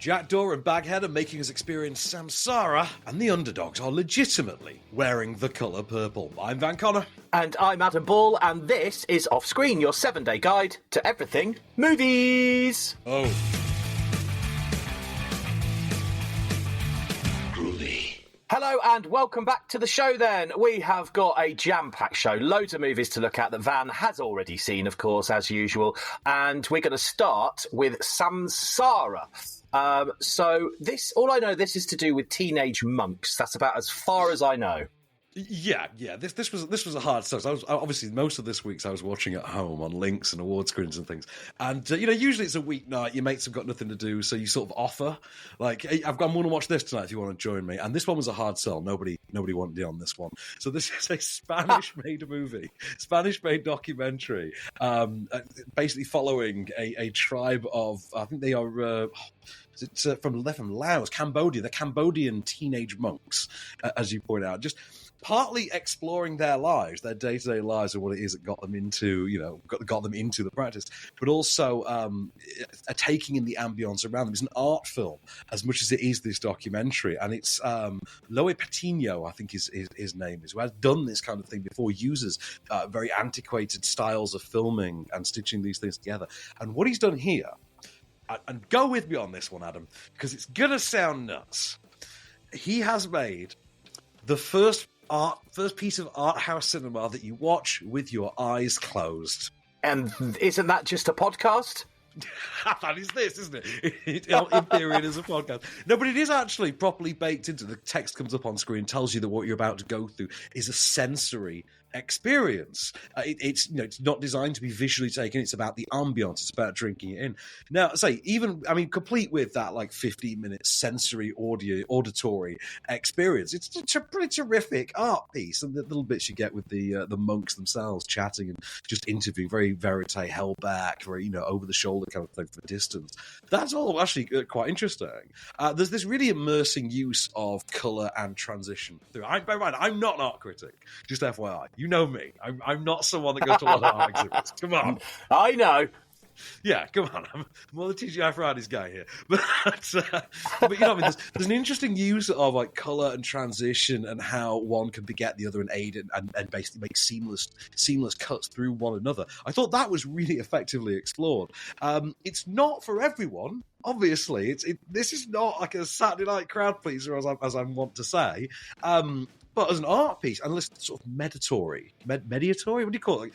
Jackdaw and Baghdad are making us experience Samsara, and the Underdoggs are legitimately wearing the colour purple. I'm Van Connor. And I'm Adam Ball, and this is Off Screen, your 7-day guide to everything movies. Oh. Hello and welcome back to the show then. We have got a jam-packed show, loads of movies to look at that Van has already seen, of course, as usual. And we're going to start with Samsara. So all I know, this is to do with teenage monks. That's about as far as I know. Yeah. This was a hard start. Obviously most of this week's I was watching at home on links and award screens and things. And usually it's a weeknight. Your mates have got nothing to do, so you sort of offer like, "Hey, I'm going to watch this tonight if you want to join me." And this one was a hard sell. Nobody wanted in on this one. So this is a Spanish-made movie, Spanish-made documentary, basically following a tribe of, I think they are. It's from Laos, Cambodia, the Cambodian teenage monks, as you point out, just partly exploring their lives, their day-to-day lives, and what it is that got them into, got them into the practice, but also taking in the ambience around them. It's an art film as much as it is this documentary, and it's Loe Patino, I think his name is, who has done this kind of thing before, uses very antiquated styles of filming and stitching these things together. And what he's done here, and go with me on this one, Adam, because it's going to sound nuts. He has made the first piece of art house cinema that you watch with your eyes closed. And isn't that just a podcast? That is this, isn't it? In theory, it is a podcast. No, but it is actually properly baked into the text. Comes up on screen, tells you that what you're about to go through is a sensory experience. It's not designed to be visually taken. It's about the ambience. It's about drinking it in. Now, complete with that 15-minute sensory auditory experience. It's a pretty terrific art piece, and the little bits you get with the monks themselves chatting and just interviewing, very verite, held back, very over the shoulder kind of thing from a distance. That's all actually quite interesting. There's this really immersing use of colour and transition through. I'm not an art critic, just FYI. You know me. I'm not someone that goes to a lot of art exhibits. Come on. I know. Yeah, come on. I'm more the TGI Fridays guy here. There's an interesting use of colour and transition and how one can beget the other and aid and basically make seamless cuts through one another. I thought that was really effectively explored. It's not for everyone. Obviously, this is not like a Saturday night crowd pleaser, as I want to say. But as an art piece, and sort of meditatory, what do you call it?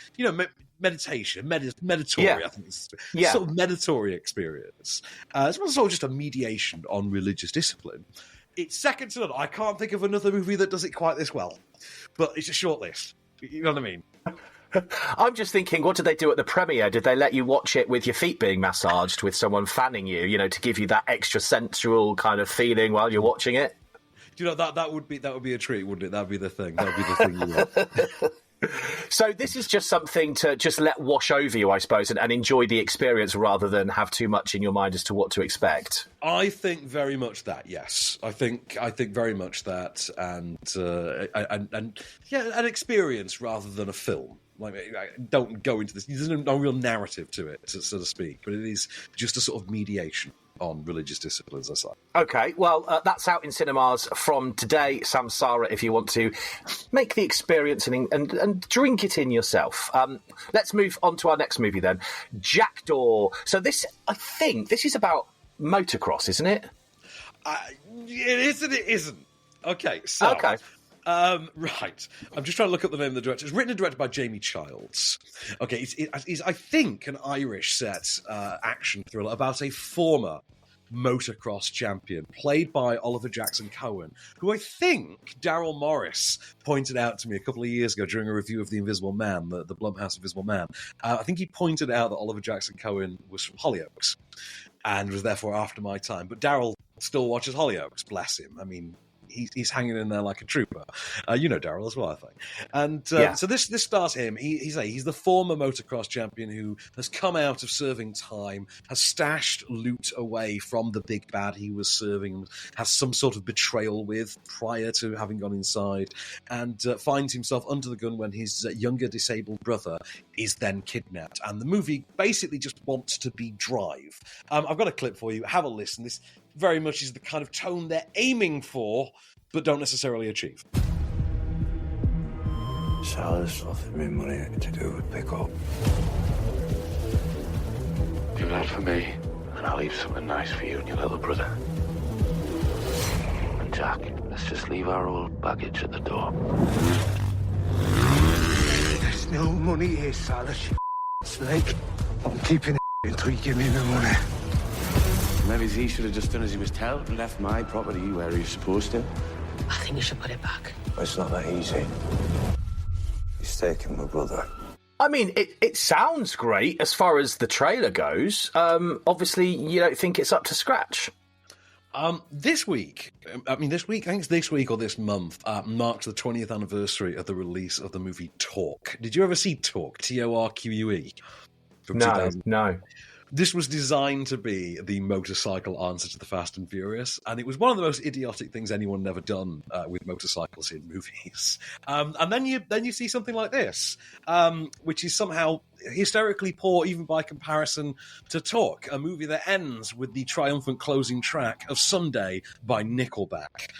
Meditation, meditatory, yeah. I think it's sort of meditatory experience. It's sort of just a mediation on religious discipline. It's second to none. I can't think of another movie that does it quite this well. But it's a short list. You know what I mean? I'm just thinking, what did they do at the premiere? Did they let you watch it with your feet being massaged with someone fanning you, to give you that extra sensual kind of feeling while you're watching it? That would be a treat, wouldn't it? That'd be the thing. That'd be the thing you want. So this is just something to just let wash over you, I suppose, and enjoy the experience rather than have too much in your mind as to what to expect. I think very much that, yes. I think very much that, and an experience rather than a film. Don't go into this. There's no real narrative to it, so to speak, but it is just a sort of mediation on religious disciplines, I say. Okay, well, that's out in cinemas from today, Samsara, if you want to make the experience and drink it in yourself. Let's move on to our next movie then, Jackdaw. So I think this is about motocross, isn't it? It is and it isn't. Okay, so... Okay. Right. I'm just trying to look up the name of the director. It's written and directed by Jamie Childs. Okay, it's I think, an Irish set action thriller about a former motocross champion, played by Oliver Jackson Cohen, who I think Daryl Morris pointed out to me a couple of years ago during a review of The Invisible Man, the Blumhouse Invisible Man. I think he pointed out that Oliver Jackson Cohen was from Hollyoaks and was therefore after my time. But Daryl still watches Hollyoaks, bless him. I mean... He's hanging in there like a trooper. You know Daryl as well, I think. And so this stars him. He's the former motocross champion who has come out of serving time, has stashed loot away from the big bad he was serving, has some sort of betrayal with prior to having gone inside, and finds himself under the gun when his younger disabled brother is then kidnapped. And the movie basically just wants to be Drive. I've got a clip for you. Have a listen. very much is the kind of tone they're aiming for, but don't necessarily achieve. Sal's offered me money to do with pick up. Do that for me, and I'll leave something nice for you and your little brother. And Jack, let's just leave our old baggage at the door. There's no money here, Silas. Snake. I'm keeping it until you give me the money. Maybe he should have just done as he was told and left my property where he's supposed to. I think you should put it back. It's not that easy. He's taking my brother. I mean, it sounds great as far as the trailer goes. Obviously, you don't think it's up to scratch. This week, I think it's this week or this month, marks the 20th anniversary of the release of the movie Torque. Did you ever see Torque? Torque? From 2000? No. This was designed to be the motorcycle answer to the Fast and Furious, and it was one of the most idiotic things anyone had ever done with motorcycles in movies. And then you see something like this, which is somehow hysterically poor, even by comparison to Torque, a movie that ends with the triumphant closing track of Sunday by Nickelback.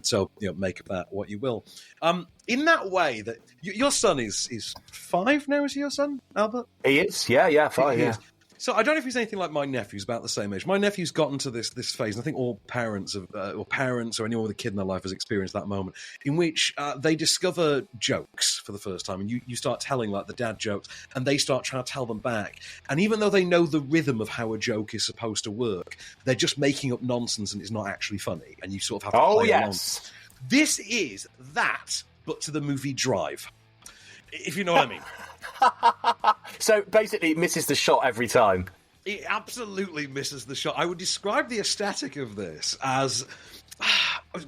So make of that what you will. In that way, that your son is 5 now. Is he your son, Albert? He is. Yeah, 5. He yeah. is. So I don't know if he's anything like my nephew's, about the same age. My nephew's gotten to this phase, and I think all parents or anyone with a kid in their life has experienced that moment, in which they discover jokes for the first time, and you start telling like the dad jokes, and they start trying to tell them back. And even though they know the rhythm of how a joke is supposed to work, they're just making up nonsense, and it's not actually funny, and you sort of have to play along. This is that, but to the movie Drive, if you know what I mean. So basically, it misses the shot every time. It absolutely misses the shot. I would describe the aesthetic of this as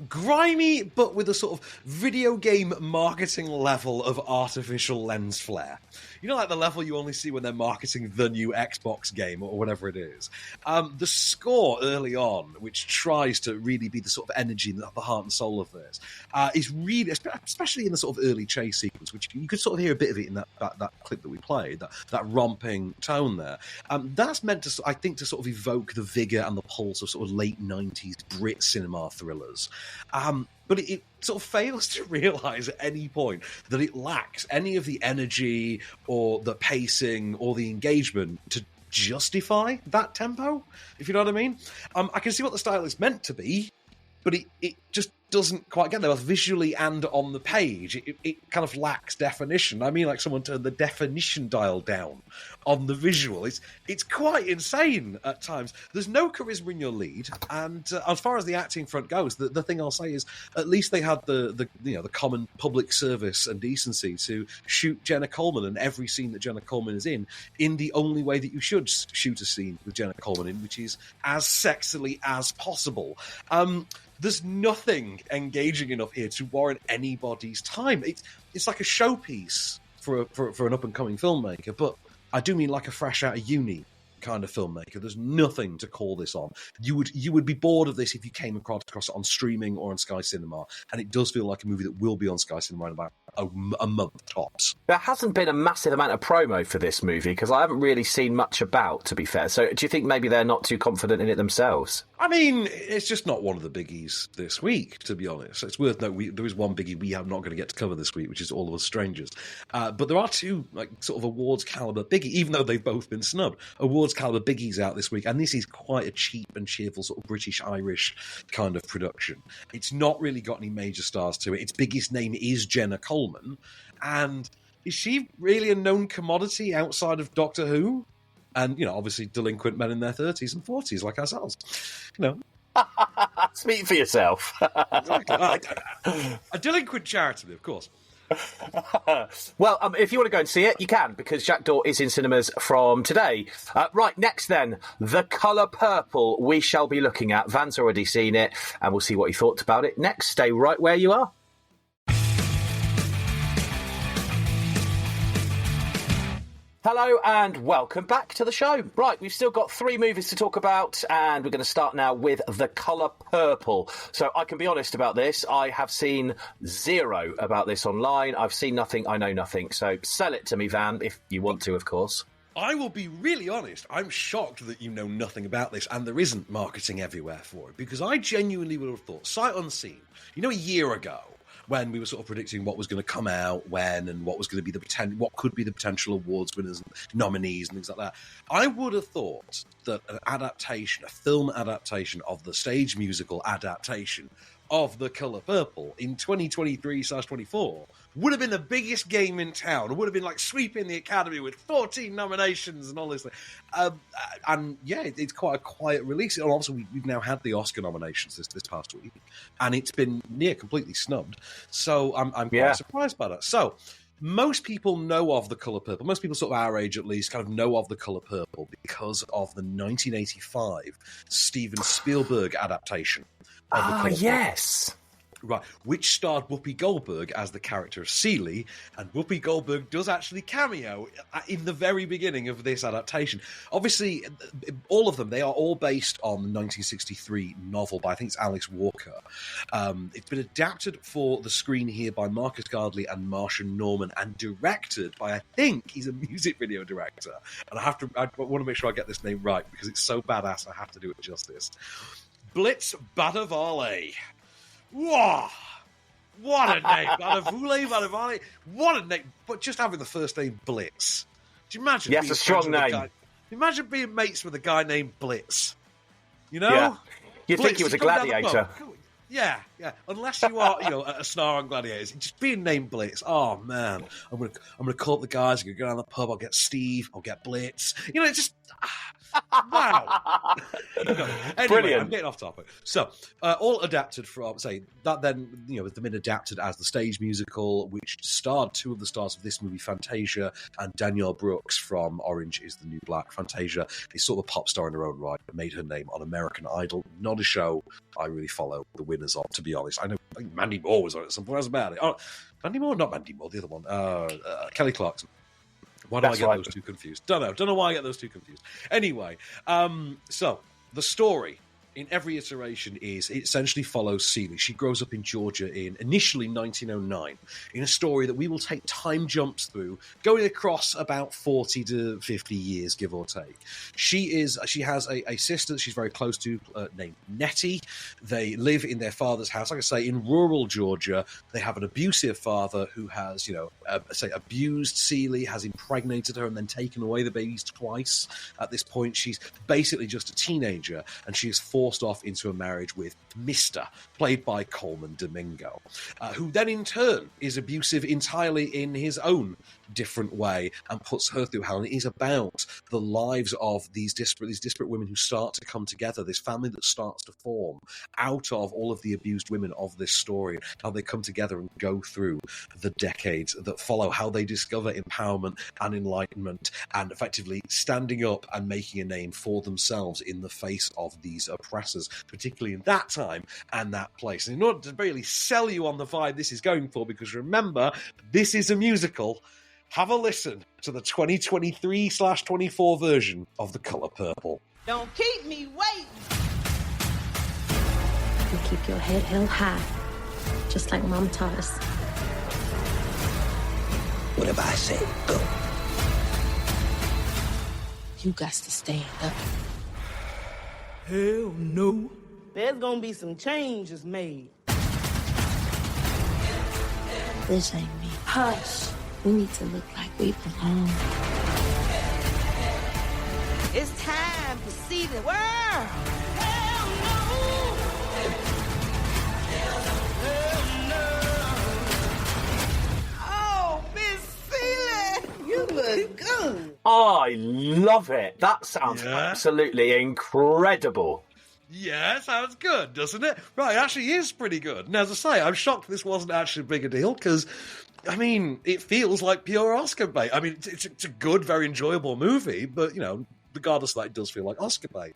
grimy, but with a sort of video game marketing level of artificial lens flare. You know, like the level you only see when they're marketing the new Xbox game or whatever it is. The score early on, which tries to really be the sort of energy, the heart and soul of this, is really, especially in the sort of early chase sequence, which you could sort of hear a bit of it in that clip that we played, that romping tone there. That's meant to, I think, to sort of evoke the vigour and the pulse of sort of late 90s Brit cinema thrillers. But it sort of fails to realise at any point that it lacks any of the energy or the pacing or the engagement to justify that tempo, if you know what I mean. I can see what the style is meant to be, but it just doesn't quite get there, both visually and on the page. It kind of lacks definition. I mean, like someone turned the definition dial down on the visual. It's quite insane at times. There's no charisma in your lead, and as far as the acting front goes, the thing I'll say is at least they had the common public service and decency to shoot Jenna Coleman and every scene that Jenna Coleman is in the only way that you should shoot a scene with Jenna Coleman in, which is as sexily as possible. There's nothing engaging enough here to warrant anybody's time. It's like a showpiece for an up-and-coming filmmaker, but I do mean like a fresh out of uni kind of filmmaker. There's nothing to call this on. You would be bored of this if you came across it on streaming or on Sky Cinema, and it does feel like a movie that will be on Sky Cinema in about a month tops. There hasn't been a massive amount of promo for this movie because I haven't really seen much about, to be fair. So do you think maybe they're not too confident in it themselves? I mean, it's just not one of the biggies this week, to be honest. It's worth noting there is one biggie we are not going to get to cover this week, which is All of Us Strangers. But there are two sort of awards caliber biggies, even though they've both been snubbed. Awards caliber biggies out this week, and this is quite a cheap and cheerful sort of British-Irish kind of production. It's not really got any major stars to it. Its biggest name is Jenna Coleman, and is she really a known commodity outside of Doctor Who? And, obviously delinquent men in their 30s and 40s like ourselves. Speak for yourself. Exactly. A delinquent charitably, of course. Well, if you want to go and see it, you can, because Jackdaw is in cinemas from today. Right, next then, The Colour Purple we shall be looking at. Van's already seen it, and we'll see what he thought about it next. Stay right where you are. Hello and welcome back to the show. Right, we've still got 3 movies to talk about, and we're going to start now with The Colour Purple. So I can be honest about this. I have seen 0 about this online. I've seen nothing. I know nothing. So sell it to me, Van, if you want to, of course. I will be really honest. I'm shocked that you know nothing about this and there isn't marketing everywhere for it, because I genuinely would have thought, sight unseen, a year ago, when we were sort of predicting what was going to come out when and what was going to be what could be the potential awards winners and nominees and things like that, I would have thought that a film adaptation of the stage musical adaptation of The Colour Purple in 2023/24 would have been the biggest game in town. It would have been like sweeping the Academy with 14 nominations and all this. And yeah, it's quite a quiet release. And obviously, we've now had the Oscar nominations this past week, and it's been near completely snubbed. So I'm quite surprised by that. So most people know of The Colour Purple. Most people, sort of our age at least, kind of know of The Colour Purple because of the 1985 Steven Spielberg adaptation. Yes. Right, which starred Whoopi Goldberg as the character of Celie, and Whoopi Goldberg does actually cameo in the very beginning of this adaptation. Obviously, all of them, they are all based on the 1963 novel by, I think it's Alice Walker. It's been adapted for the screen here by Marcus Gardley and Marsha Norman, and directed by, I think, he's a music video director. And I want to make sure I get this name right, because it's so badass, I have to do it justice. Blitz Badavale. Whoa! What a name! Badavale. What a name! But just having the first name Blitz. Do you imagine? Yes, a strong name. Imagine being mates with a guy named Blitz. Yeah. You'd think he was a gladiator. Yeah. Unless you are, a star on Gladiators, just being named Blitz. Oh man, I'm gonna call up the guys. I'm gonna go down the pub. I'll get Steve. I'll get Blitz. It's just. Wow. Anyway, Brilliant. I'm getting off topic. So, all adapted from, that then, has been adapted as the stage musical, which starred two of the stars of this movie, Fantasia and Danielle Brooks from Orange is the New Black. Fantasia is sort of a pop star in her own right, made her name on American Idol. Not a show I really follow the winners of, to be honest. I think Mandy Moore was on it at some point. I was about it. Oh, Mandy Moore? Not Mandy Moore, the other one. Kelly Clarkson. Why do I get those two confused? Don't know why I get those two confused. Anyway, so the story in every iteration it essentially follows Celie. She grows up in Georgia in initially 1909 in a story that we will take time jumps through, going across about 40 to 50 years, give or take. She has a sister that she's very close to named Nettie. They live in their father's house, like I say, in rural Georgia. They have an abusive father who has, abused Celie, has impregnated her and then taken away the babies twice. At this point, she's basically just a teenager, and she is forced off into a marriage with Mr., played by Coleman Domingo, who then in turn is abusive entirely in his own different way and puts her through hell. And it is about the lives of these disparate women who start to come together, this family that starts to form out of all of the abused women of this story, how they come together and go through the decades that follow, how they discover empowerment and enlightenment and effectively standing up and making a name for themselves in the face of these oppressors, particularly in that time and that place. And in order to really sell you on the vibe this is going for, because remember, this is a musical, have a listen to the 2023/24 version of The Colour Purple. Don't keep me waiting. You keep your head held high, just like Mom taught us. Whatever I say, go. You got to stand up. Hell no. There's gonna be some changes made. This ain't me. Hush. We need to look like we belong. It's time to see the world. Hell no. Hell no. Oh, Miss Celie, you look good. I love it. That sounds absolutely incredible. Yeah, sounds good, doesn't it? Right, it actually is pretty good. And as I say, I'm shocked this wasn't actually a bigger deal, because, I mean, it feels like pure Oscar bait. I mean, it's a good, very enjoyable movie, but, regardless of that, it does feel like Oscar bait.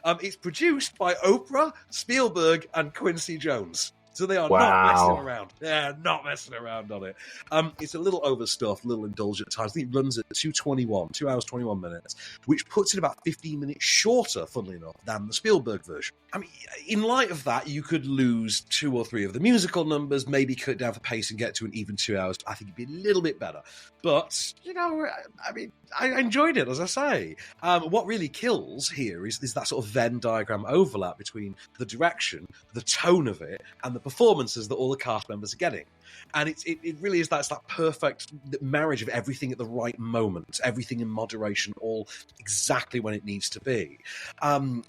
It's produced by Oprah, Spielberg, and Quincy Jones. So they are not messing around. Yeah, not messing around on it. It's a little overstuffed, a little indulgent at times. I think it runs at 2 hours, 21 minutes, which puts it about 15 minutes shorter, funnily enough, than the Spielberg version. I mean, in light of that, you could lose 2 or 3 of the musical numbers, maybe cut down for pace and get to an even 2 hours. I think it'd be a little bit better. But, I mean, I enjoyed it, as I say. What really kills here is that sort of Venn diagram overlap between the direction, the tone of it, and the performances that all the cast members are getting. And it really is that perfect marriage of everything at the right moment, everything in moderation, all exactly when it needs to be. I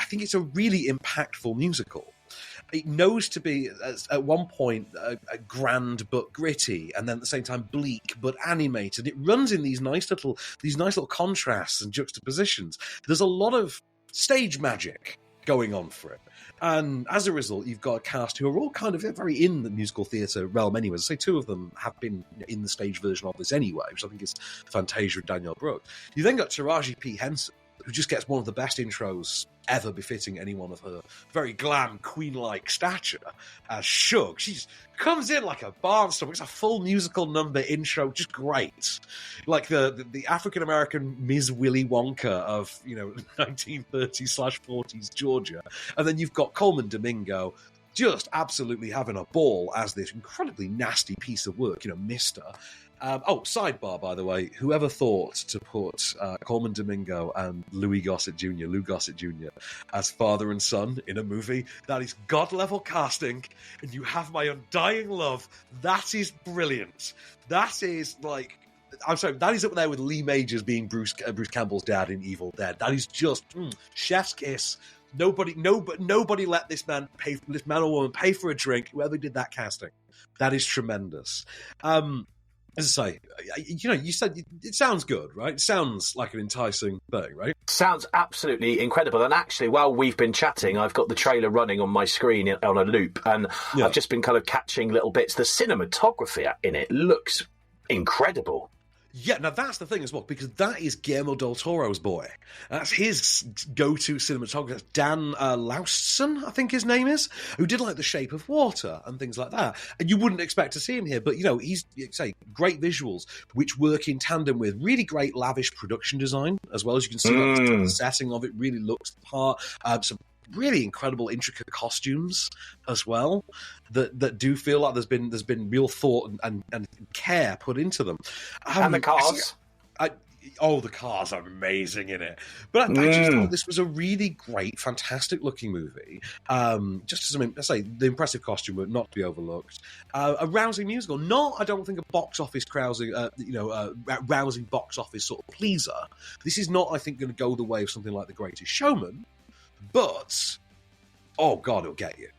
think it's a really impactful musical. It knows to be, at one point, a grand but gritty, and then at the same time bleak but animated. It runs in these nice little contrasts and juxtapositions. There's a lot of stage magic going on for it. And as a result, you've got a cast who are all kind of very in the musical theatre realm anyway. As I say, 2 of them have been in the stage version of this anyway, which I think is Fantasia and Danielle Brooks. You then got Taraji P. Henson, who just gets one of the best intros ever befitting anyone of her very glam, queen-like stature as Shug. She comes in like a barnstormer. It's a full musical number intro, just great. Like the African-American Ms. Willy Wonka of, 1930s/40s Georgia. And then you've got Coleman Domingo just absolutely having a ball as this incredibly nasty piece of work, Mister. Sidebar, by the way, whoever thought to put Coleman Domingo and Lou Gossett Jr. as father and son in a movie, that is God-level casting, and you have my undying love. That is brilliant. That is that is up there with Lee Majors being Bruce Campbell's dad in Evil Dead. That is just chef's kiss. Nobody let this man or woman pay for a drink. Whoever did that casting, that is tremendous. As I say, you said it sounds good, right? It sounds like an enticing thing, right? Sounds absolutely incredible. And actually, while we've been chatting, I've got the trailer running on my screen on a loop, and I've just been kind of catching little bits. The cinematography in it looks incredible. Yeah, now that's the thing as well, because that is Guillermo del Toro's boy. That's his go-to cinematographer. Dan Laustsen, I think his name is, who did The Shape of Water and things like that. And you wouldn't expect to see him here, but, he's, great visuals, which work in tandem with really great lavish production design, as well as you can see the setting of it really looks the part. Some really incredible, intricate costumes as well that do feel like there's been real thought and care put into them. And the cars. The cars are amazing in it. But I just thought this was a really great, fantastic-looking movie. Just as the impressive costume work, not to be overlooked. A rousing musical. Not, I don't think, a box office rousing box office sort of pleaser. This is not, I think, going to go the way of something like The Greatest Showman. But, oh God, it'll get you.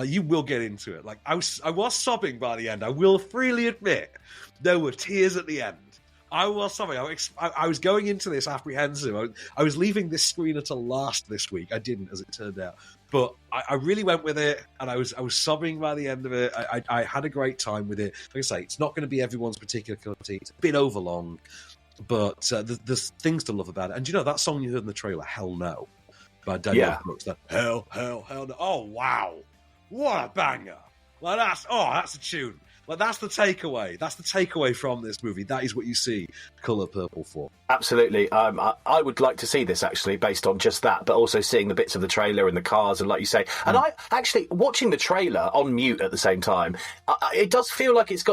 You will get into it. I was sobbing by the end. I will freely admit there were tears at the end. I was sobbing. I was going into this apprehensive. I was leaving this screener to last this week. I didn't, as it turned out. But I really went with it, and I was sobbing by the end of it. I had a great time with it. Like I say, it's not going to be everyone's particular cup of tea. It's a bit overlong, but there's things to love about it. And that song you heard in the trailer, Hell No, by Danielle Brooks, that hell no. Oh wow, what a banger! That's a tune. That's the takeaway. That's the takeaway from this movie. That is what you see Colour Purple for. Absolutely. I would like to see this, actually, based on just that, but also seeing the bits of the trailer and the cars, and like you say. And I actually, watching the trailer on mute at the same time, it does feel like it is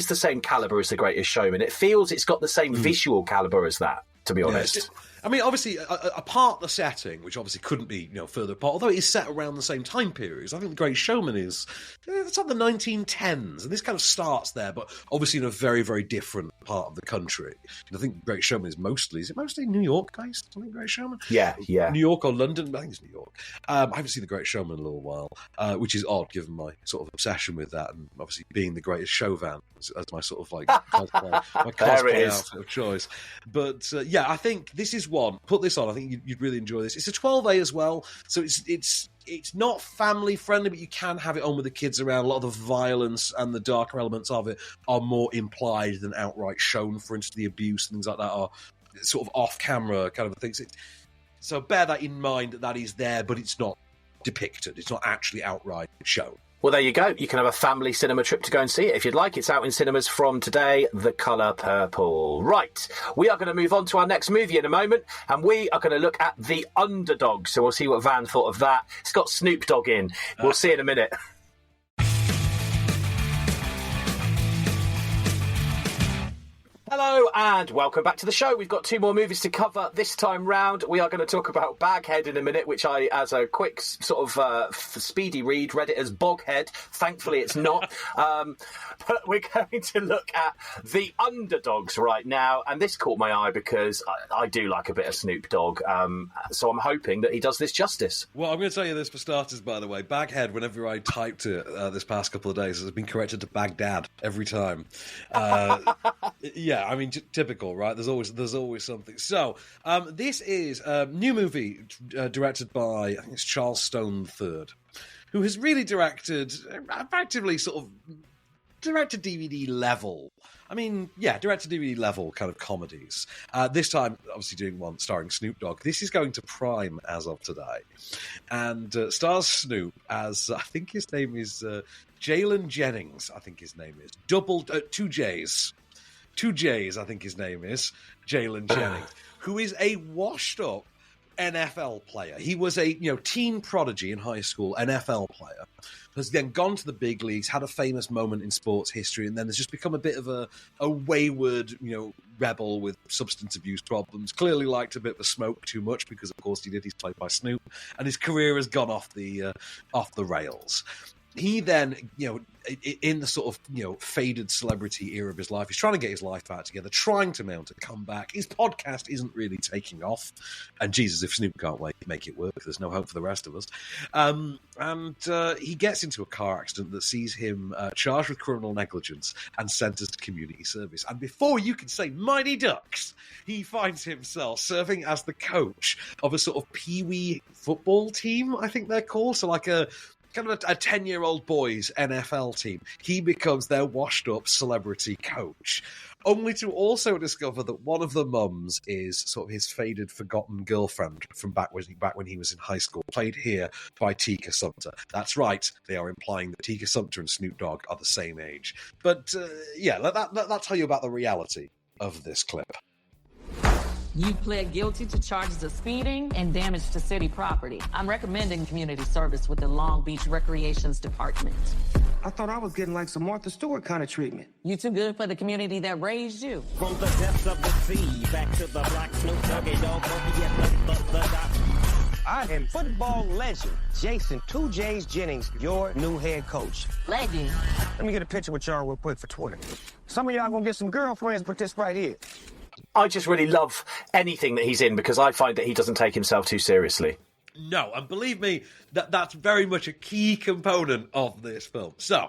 the same calibre as The Greatest Showman. It feels it's got the same visual calibre as that, to be honest. Yeah, I mean, obviously, apart the setting, which obviously couldn't be, further apart, although it is set around the same time periods. I think The Great Showman is, it's like the 1910s, and this kind of starts there, but obviously in a very, very different part of the country. I think The Great Showman is mostly New York based? I think Great Showman? Yeah. New York or London? I think it's New York. I haven't seen The Great Showman in a little while, which is odd given my sort of obsession with that, and obviously being the Greatest Showvan as my sort of cosplay outfit of choice. But I think this is one. Put this on. I think you'd really enjoy this. It's a 12A as well, so it's not family friendly, but you can have it on with the kids around. A lot of the violence and the darker elements of it are more implied than outright shown. For instance, the abuse and things like that are sort of off camera kind of things. So bear that in mind that is there, but it's not depicted. It's not actually outright shown. Well, there you go. You can have a family cinema trip to go and see it if you'd like. It's out in cinemas from today, The Colour Purple. Right, we are going to move on to our next movie in a moment, and we are going to look at The Underdoggs. So we'll see what Van thought of that. It's got Snoop Dogg in. We'll see in a minute. Hello and welcome back to the show. We've got 2 more movies to cover this time round. We are going to talk about Baghead in a minute, which I, as a quick sort of speedy read, read it as Boghead. Thankfully, it's not. But we're going to look at The Underdoggs right now. And this caught my eye because I do like a bit of Snoop Dogg. So I'm hoping that he does this justice. Well, I'm going to tell you this for starters, by the way. Baghead, whenever I typed it this past couple of days, has been corrected to Baghdad every time. Yeah, I mean, typical, right? There's always something. So, this is a new movie directed by, I think it's Charles Stone III, who has really directed, effectively sort of direct-to-DVD level. I mean, yeah, direct-to-DVD level kind of comedies. This time, obviously doing one starring Snoop Dogg. This is going to Prime as of today. And stars Snoop as, I think his name is Jalen Jennings, I think his name is. 2 J's. 2 J's, I think his name is, Jalen Jennings, who is a washed-up NFL player. He was a teen prodigy in high school, NFL player, has then gone to the big leagues, had a famous moment in sports history, and then has just become a bit of a wayward, rebel with substance abuse problems. Clearly liked a bit of a smoke too much because, of course, he did. He's played by Snoop, and his career has gone off the rails. He then, in the sort of, faded celebrity era of his life, he's trying to get his life back together, trying to mount a comeback. His podcast isn't really taking off. And Jesus, if Snoop can't make it work, there's no hope for the rest of us. And he gets into a car accident that sees him charged with criminal negligence and sentenced to community service. And before you can say Mighty Ducks, he finds himself serving as the coach of a sort of peewee football team, I think they're called. So like a kind of a 10-year-old boys NFL team. He becomes their washed-up celebrity coach, only to also discover that one of the mums is sort of his faded, forgotten girlfriend from back when he was in high school, played here by Tika Sumpter. That's right, they are implying that Tika Sumpter and Snoop Dogg are the same age. But yeah, I'll tell you about the reality of this clip. You pled guilty to charges of speeding and damage to city property. I'm recommending community service with the Long Beach Recreations Department. I thought I was getting like some Martha Stewart kind of treatment. You too good for the community that raised you. From the depths of the sea, back to the black Snoop Doggy Dogg, I am football legend Jason 2 J's Jennings, your new head coach. Legend. Let me get a picture with y'all real quick for Twitter. Some of y'all gonna get some girlfriends, but this right here. I just really love anything that he's in because I find that he doesn't take himself too seriously. No, and believe me, that's very much a key component of this film. So,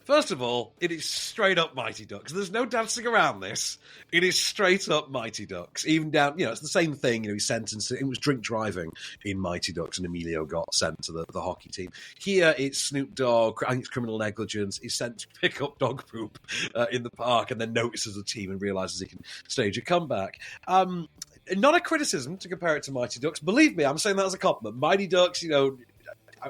first of all, it is straight up Mighty Ducks. There's no dancing around this. It is straight up Mighty Ducks. Even down, it's the same thing. He's sentenced. It was drink driving in Mighty Ducks, and Emilio got sent to the hockey team. Here, it's Snoop Dogg. I think it's criminal negligence. He's sent to pick up dog poop in the park, and then notices the team and realizes he can stage a comeback. Not a criticism to compare it to Mighty Ducks. Believe me, I'm saying that as a compliment. Mighty Ducks,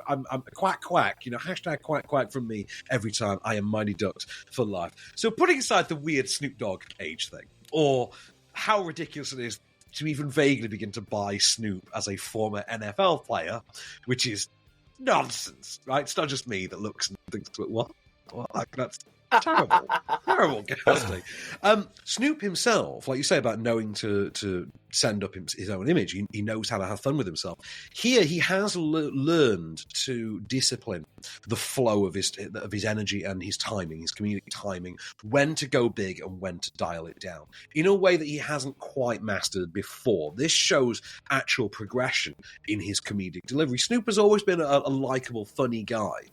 I'm quack, hashtag quack from me every time. I am Mighty Ducks for life. So putting aside the weird Snoop Dogg age thing, or how ridiculous it is to even vaguely begin to buy Snoop as a former NFL player, which is nonsense, right? It's not just me that looks and thinks, what? That's terrible casting. Snoop himself, like you say about knowing to send up his own image, he knows how to have fun with himself. Here, he has learned to discipline the flow of his energy and his timing, his comedic timing, when to go big and when to dial it down, in a way that he hasn't quite mastered before. This shows actual progression in his comedic delivery. Snoop has always been a likable, funny guy,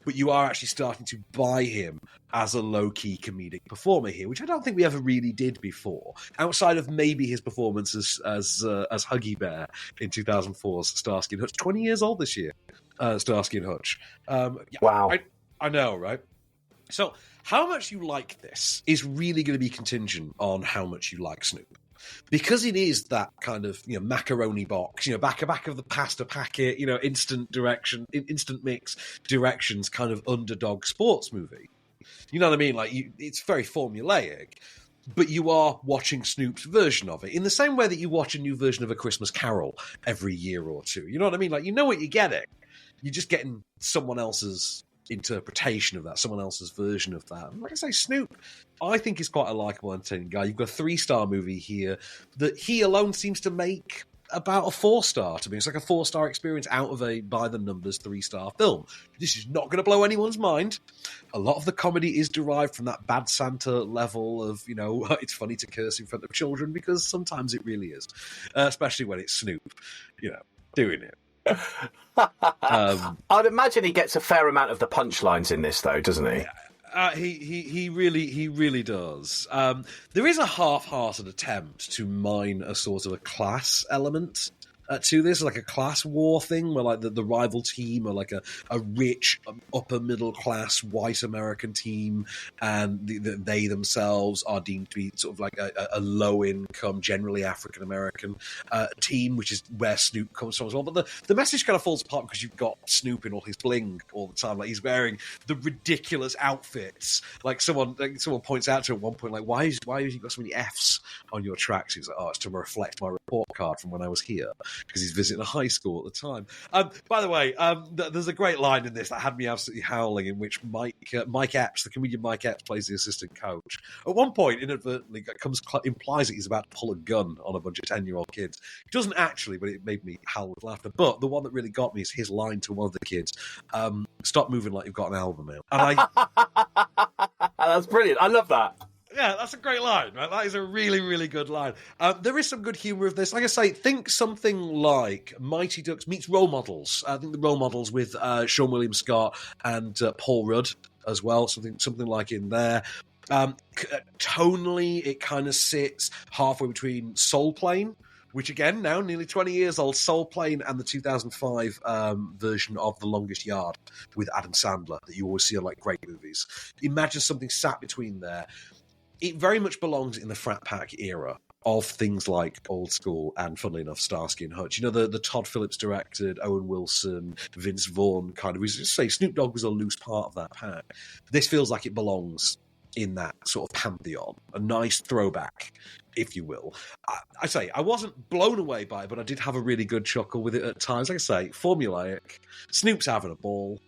but you are actually starting to buy him as a low-key comedic performer here, which I don't think we ever really did before, outside of maybe his performance as Huggy Bear in 2004's Starsky and Hutch. 20 years old this year, Starsky and Hutch. Wow. I know, right? So how much you like this is really going to be contingent on how much you like Snoop. because it is that kind of macaroni box, back of the pasta packet, instant mix directions kind of underdog sports movie. You know what I mean? Like it's very formulaic, but you are watching Snoop's version of it in the same way that you watch a new version of A Christmas Carol every year or two. You know what I mean? Like you know what you're getting. You're just getting someone else's interpretation of that, someone else's version of that. And like I say, Snoop, I think is quite a likable, entertaining guy. You've got a 3-star movie here that he alone seems to make about a 4-star to me. It's like a 4-star experience out of a by the numbers 3-star film. This is not going to blow anyone's mind. A lot of the comedy is derived from that Bad Santa level of, it's funny to curse in front of children, because sometimes it really is, especially when it's Snoop, doing it. I'd imagine he gets a fair amount of the punchlines in this, though, doesn't he? He really does. There is a half-hearted attempt to mine a sort of a class element to this, like a class war thing, where like the rival team are like a rich upper middle class white American team, and they themselves are deemed to be sort of like a low income, generally African American team, which is where Snoop comes from as well. But the message kind of falls apart because you've got Snoop in all his bling all the time. Like he's wearing the ridiculous outfits. Like someone points out to at one point, like why have you got so many Fs on your tracks? He's like, oh, it's to reflect my report card from when I was here, because he's visiting a high school at the time. By the way, there's a great line in this that had me absolutely howling, in which Mike Epps, the comedian Mike Epps, plays the assistant coach. At one point, inadvertently, implies that he's about to pull a gun on a bunch of 10-year-old kids. He doesn't actually, but it made me howl with laughter. But the one that really got me is his line to one of the kids, stop moving like you've got an album out. And That's brilliant. I love that. Yeah, that's a great line, right? That is a really, really good line. There is some good humour of this. Like I say, think something like Mighty Ducks meets Role Models. I think the Role Models with Sean William Scott and Paul Rudd as well. Something like in there. Tonally, it kind of sits halfway between Soul Plane, which again, now nearly 20 years old, Soul Plane, and the 2005 version of The Longest Yard with Adam Sandler that you always see on like great movies. Imagine something sat between there. It very much belongs in the frat pack era of things like Old School and, funnily enough, Starsky and Hutch. The Todd Phillips directed, Owen Wilson, Vince Vaughn kind of. We just say Snoop Dogg was a loose part of that pack. This feels like it belongs in that sort of pantheon, a nice throwback, if you will. I say I wasn't blown away by it, but I did have a really good chuckle with it at times. Like I say, formulaic. Snoop's having a ball.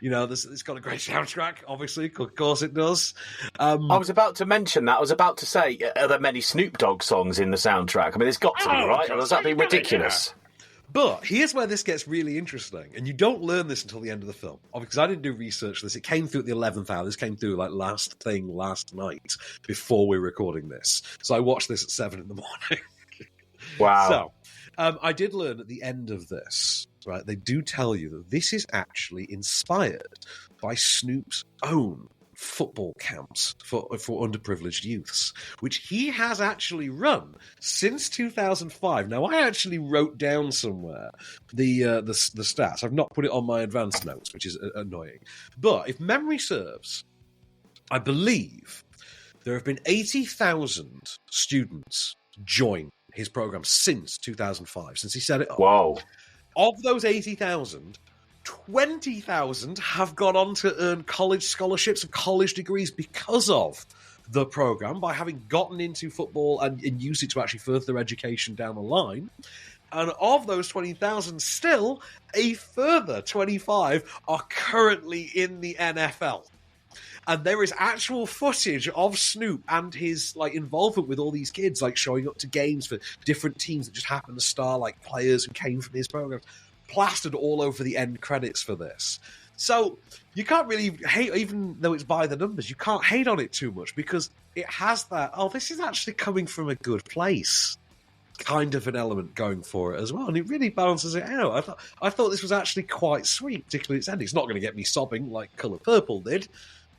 It's got a great soundtrack, obviously. Of course it does. I was about to mention that. I was about to say, are there many Snoop Dogg songs in the soundtrack? I mean, there's got to be, right? Or does that be ridiculous? Yeah. But here's where this gets really interesting, and you don't learn this until the end of the film. Because I didn't do research for this. It came through at the 11th hour. This came through like last night before we were recording this. So I watched this at 7 in the morning. Wow. So I did learn at the end of this, right, they do tell you that this is actually inspired by Snoop's own football camps for underprivileged youths, which he has actually run since 2005. Now, I actually wrote down somewhere the stats. I've not put it on my advanced notes, which is annoying. But if memory serves, I believe there have been 80,000 students join his program since 2005, since he set it up. Whoa. Of those 80,000, 20,000 have gone on to earn college scholarships and college degrees because of the program, by having gotten into football and used it to actually further their education down the line. And of those 20,000, still a further 25 are currently in the NFL. And there is actual footage of Snoop and his involvement with all these kids, showing up to games for different teams that just happen to star players who came from his program, plastered all over the end credits for this. So you can't really hate, even though it's by the numbers, you can't hate on it too much, because it has that, this is actually coming from a good place kind of an element going for it as well, and it really balances it out. I thought this was actually quite sweet, particularly its ending. It's not going to get me sobbing like Colour Purple did,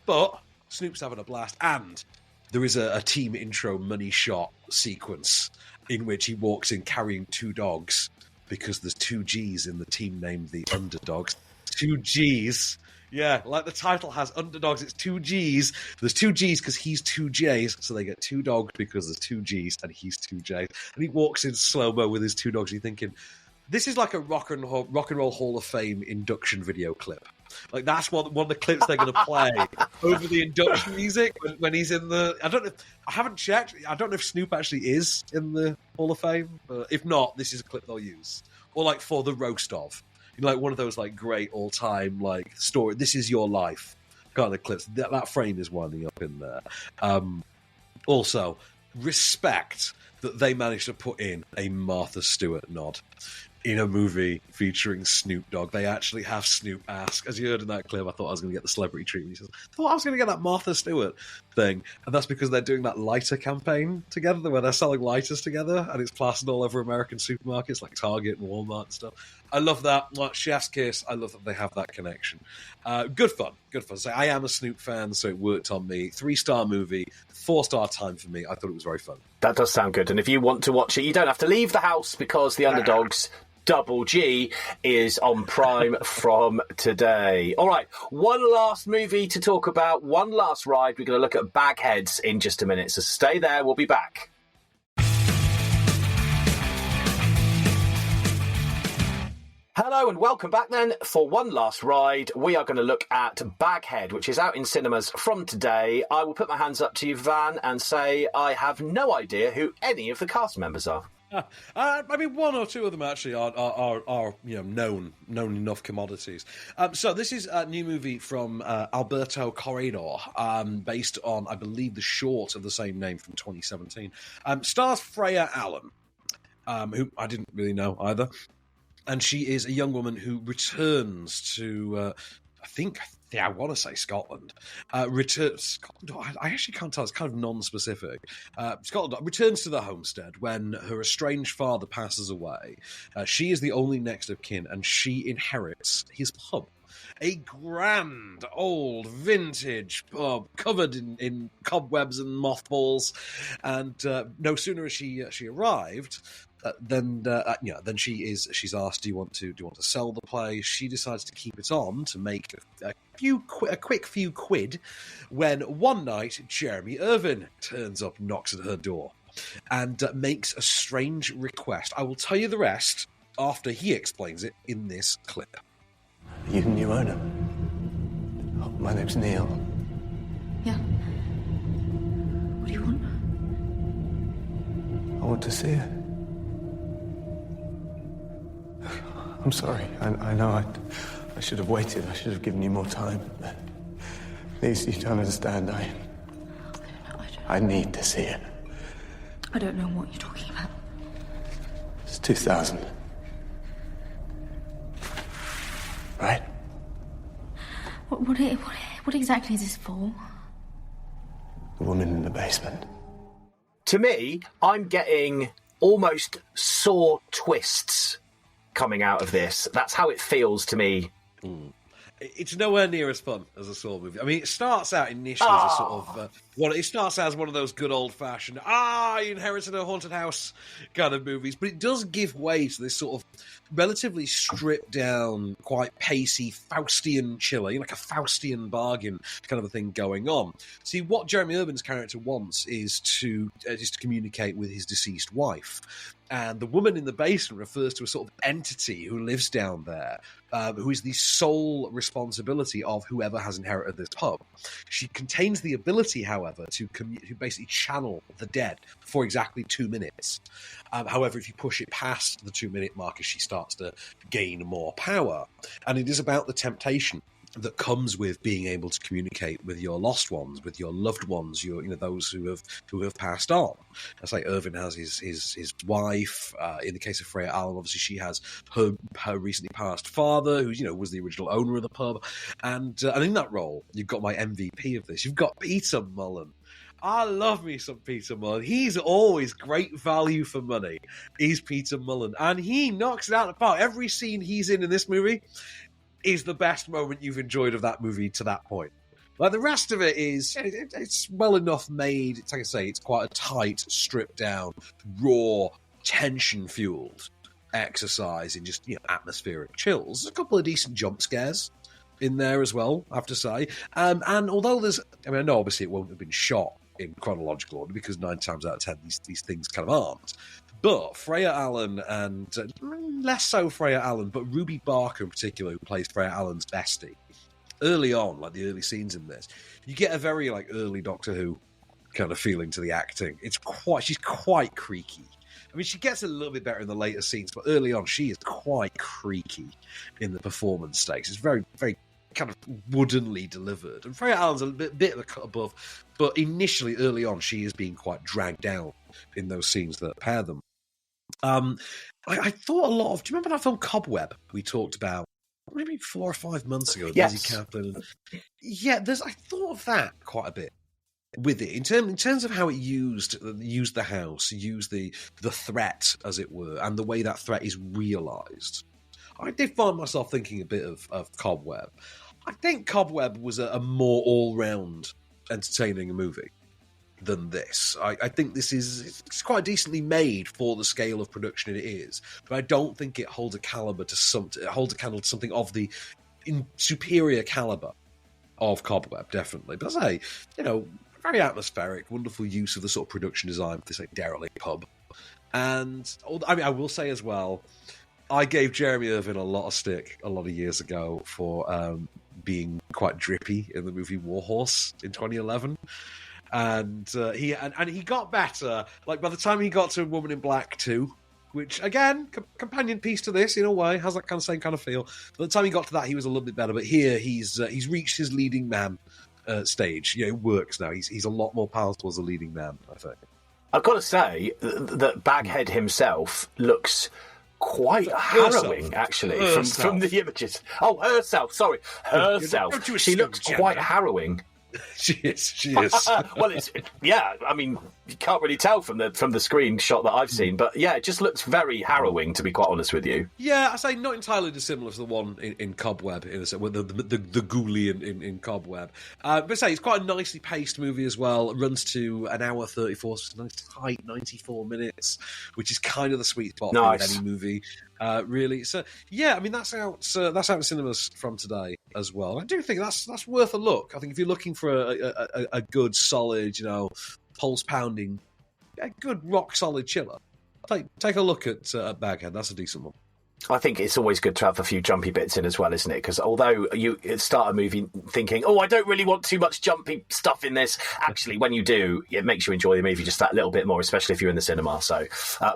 but Snoop's having a blast, and there is a team intro money shot sequence in which he walks in carrying 2 dogs, because there's 2 G's in the team named the Underdoggs. 2 G's, Yeah, like the title has Underdogs, it's 2 Gs. There's 2 Gs because he's 2 Js, so they get 2 dogs because there's 2 Gs and he's 2 Js. And he walks in slow-mo with his 2 dogs, and you're thinking, this is like a rock and roll Hall of Fame induction video clip. Like, that's one of the clips they're going to play over the induction music when he's in the... I haven't checked. I don't know if Snoop actually is in the Hall of Fame. But if not, this is a clip they'll use. Or, like, for the roast of. Like, one of those, like, great all-time, like, story. This is your life kind of clips. That frame is winding up in there. Also, respect that they managed to put in a Martha Stewart nod in a movie featuring Snoop Dogg. They actually have Snoop ask, as you heard in that clip, I thought I was going to get the celebrity treatment. He says, I thought I was going to get that Martha Stewart thing. And that's because they're doing that lighter campaign together, where they're selling lighters together, and it's plastered all over American supermarkets like Target and Walmart and stuff. I love that. Like, chef's kiss. I love that they have that connection. Good fun. So I am a Snoop fan, so it worked on me. 3-star movie, 4-star time for me. I thought it was very fun. That does sound good. And if you want to watch it, you don't have to leave the house, because the Underdogs Double G is on Prime from today. All right, one last movie to talk about, one last ride. We're going to look at Bagheads in just a minute, so stay there. We'll be back. Hello and welcome back then for one last ride. We are going to look at Baghead, which is out in cinemas from today. I will put my hands up to you, Van, and say I have no idea who any of the cast members are. I mean, one or two of them actually are known enough commodities. So this is a new movie from Alberto Corredor, based on, I believe, the short of the same name from 2017. Stars Freya Allen, who I didn't really know either. And she is a young woman who returns to, I want to say Scotland. Scotland. I actually can't tell. It's kind of non-specific. Scotland returns to the homestead when her estranged father passes away. She is the only next of kin, and she inherits his pub. A grand, old, vintage pub covered in cobwebs and mothballs. And no sooner has she arrived... Then she's asked, do you want to sell the place? She decides to keep it on to make a quick few quid, when one night Jeremy Irvin turns up, knocks at her door, and makes a strange request. I will tell you the rest after he explains it in this clip. You the new owner? Oh, my name's Neil. Yeah. What do you want? I want to see her. I'm sorry. I know I should have waited. I should have given you more time. Please, you don't understand. I need to see it. I don't know what you're talking about. It's 2000. Right? What exactly is this for? The woman in the basement. To me, I'm getting almost Saw twists coming out of this. That's how it feels to me. It's nowhere near as fun as a Saw movie. I mean, it starts out initially as a sort of... it starts out as one of those good old-fashioned, you inherited a haunted house kind of movies, but it does give way to this sort of relatively stripped-down, quite pacey, Faustian chiller, like a Faustian bargain kind of a thing going on. See, what Jeremy Irvin's character wants is to communicate with his deceased wife. And the woman in the basement refers to a sort of entity who lives down there, who is the sole responsibility of whoever has inherited this pub. She contains the ability, however, to basically channel the dead for exactly 2 minutes. However, if you push it past the 2-minute marker, she starts to gain more power. And it is about the temptation that comes with being able to communicate with your lost ones, with your loved ones, those who have passed on. I say Irvin has his wife. In the case of Freya Allen, obviously she has her recently passed father, who was the original owner of the pub, and in that role, you've got my MVP of this. You've got Peter Mullen. I love me some Peter Mullen. He's always great value for money. He's Peter Mullen, and he knocks it out of the park. Every scene he's in this movie is the best moment you've enjoyed of that movie to that point. Like, the rest of it is, it's well enough made. It's like I say, it's quite a tight, stripped down, raw, tension-fueled exercise in just, atmospheric chills. There's a couple of decent jump scares in there as well, I have to say. And although I know obviously it won't have been shot in chronological order because 9 times out of 10 these things kind of aren't. But Freya Allen and less so Freya Allen, but Ruby Barker in particular, who plays Freya Allen's bestie, early on, like the early scenes in this, you get a very like early Doctor Who kind of feeling to the acting. She's quite creaky. I mean, she gets a little bit better in the later scenes, but early on, she is quite creaky in the performance stakes. It's very, very kind of woodenly delivered. And Freya Allen's a bit of a cut above, but initially, early on, she is being quite dragged down in those scenes that pair them. I thought a lot of... Do you remember that film Cobweb we talked about maybe 4 or 5 months ago? Yes. Lizzie Kaplan. Yeah, I thought of that quite a bit with it in terms of how it used the house, used the threat, as it were, and the way that threat is realised. I did find myself thinking a bit of Cobweb. I think Cobweb was a more all-round entertaining movie than this. I think it's quite decently made for the scale of production it is, but I don't think it holds a candle to something of the superior caliber of Cobweb, definitely. But I say, very atmospheric, wonderful use of the sort of production design for this like derelict pub. And I mean, I will say as well, I gave Jeremy Irvin a lot of stick a lot of years ago for being quite drippy in the movie Warhorse in 2011. And he got better. Like by the time he got to Woman in Black 2, which again, companion piece to this in a way, has that kind of same kind of feel. By the time he got to that, he was a little bit better. But here, he's reached his leading man stage. It works now. He's a lot more powerful as a leading man, I think. I've got to say that Baghead himself looks quite harrowing, actually, from the images. Oh, herself. Sorry, herself. She looks quite harrowing. She is. Well, I mean, you can't really tell from the screenshot that I've seen, but yeah, it just looks very harrowing, to be quite honest with you. Yeah, I say not entirely dissimilar to the one in Cobweb, in a sense, with the ghoulie in Cobweb. But say it's quite a nicely paced movie as well. It runs to an hour 34, so it's a nice tight 94 minutes, which is kind of the sweet spot for any movie. Really, so yeah, I mean that's out in cinemas from today as well. I do think that's worth a look. I think if you're looking for a good, solid, pulse pounding, a good rock solid chiller, take a look at Baghead. That's a decent one. I think it's always good to have a few jumpy bits in as well, isn't it? Because although you start a movie thinking, I don't really want too much jumpy stuff in this, actually, when you do, it makes you enjoy the movie just that little bit more, especially if you're in the cinema. So,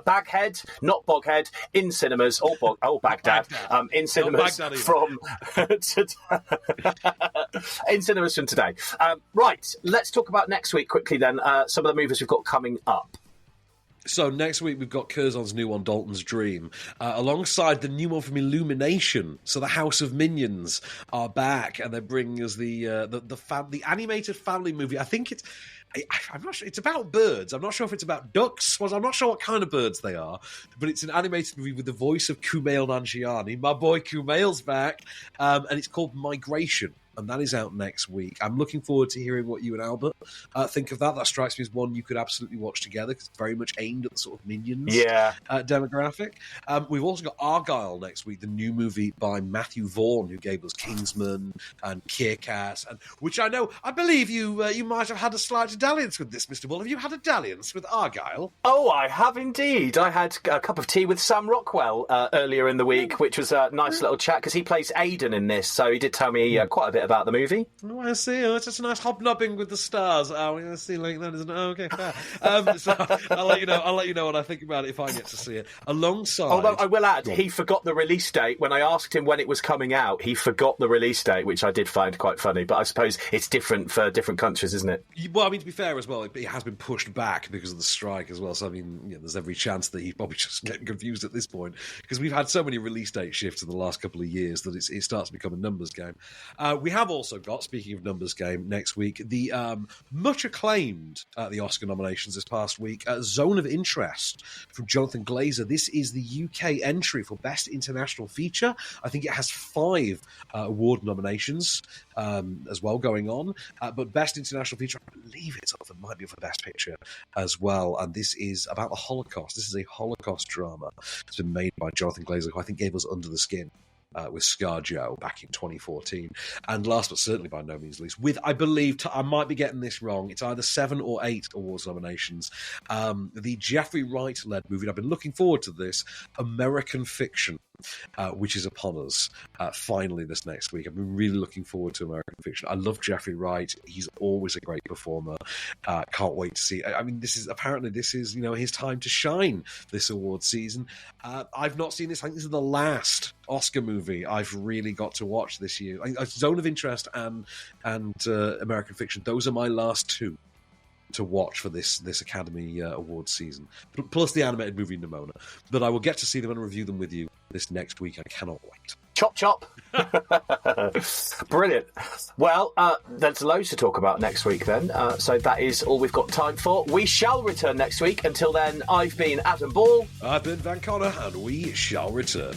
Baghead, not Boghead, in cinemas, Baghdad, in cinemas from in cinemas from today. Right, let's talk about next week quickly then. Some of the movies we've got coming up. So next week we've got Curzon's new one, Dalton's Dream, alongside the new one from Illumination. So the House of Minions are back, and they're bringing us the animated family movie. I think I'm not sure. It's about birds. I'm not sure if it's about ducks. I'm not sure what kind of birds they are, but it's an animated movie with the voice of Kumail Nanjiani. My boy Kumail's back, and it's called Migration. And that is out next week. I'm looking forward to hearing what you and Albert think of that. That strikes me as one you could absolutely watch together because it's very much aimed at the sort of Minions demographic. We've also got Argylle next week, the new movie by Matthew Vaughn, who gave us Kingsman and Kick-Ass, which I believe you might have had a slight dalliance with this, Mr. Bull. Have you had a dalliance with Argylle? Oh, I have indeed. I had a cup of tea with Sam Rockwell earlier in the week, which was a nice little chat because he plays Aidan in this, so he did tell me quite a bit about the movie. Oh, I see. It's just a nice hobnobbing with the stars. Oh, I see like that, isn't it? Oh, okay, fair. So I'll let you know what I think about it if I get to see it. Alongside, although I will add, he forgot the release date when I asked him when it was coming out. He forgot the release date, which I did find quite funny. But I suppose it's different for different countries, isn't it? Well, I mean, to be fair as well, it has been pushed back because of the strike as well. So I mean, there's every chance that he's probably just getting confused at this point because we've had so many release date shifts in the last couple of years that it starts to become a numbers game. We have also got, speaking of numbers game, next week, the much acclaimed at the Oscar nominations this past week, Zone of Interest from Jonathan Glazer. This is the UK entry for Best International Feature. I think it has 5 award nominations as well going on. But Best International Feature, I believe it might be for Best Picture as well. And this is about the Holocaust. This is a Holocaust drama. It's been made by Jonathan Glazer, who I think gave us Under the Skin with ScarJo back in 2014. And last but certainly by no means least, with, I believe, I might be getting this wrong, it's either 7 or 8 awards nominations, the Jeffrey Wright-led movie, and I've been looking forward to this, American Fiction, which is upon us finally this next week. I've been really looking forward to American Fiction. I love Jeffrey Wright. He's always a great performer. Can't wait to see. I mean, this is his time to shine this award season. I've not seen this. I think this is the last Oscar movie I've really got to watch this year. Zone of Interest and American Fiction. Those are my last two to watch for this Academy Awards season, plus the animated movie Nimona. But I will get to see them and review them with you this next week. I cannot wait. Chop, chop. Brilliant. Well, there's loads to talk about next week then. So that is all we've got time for. We shall return next week. Until then, I've been Adam Ball. I've been Van Connor, and we shall return.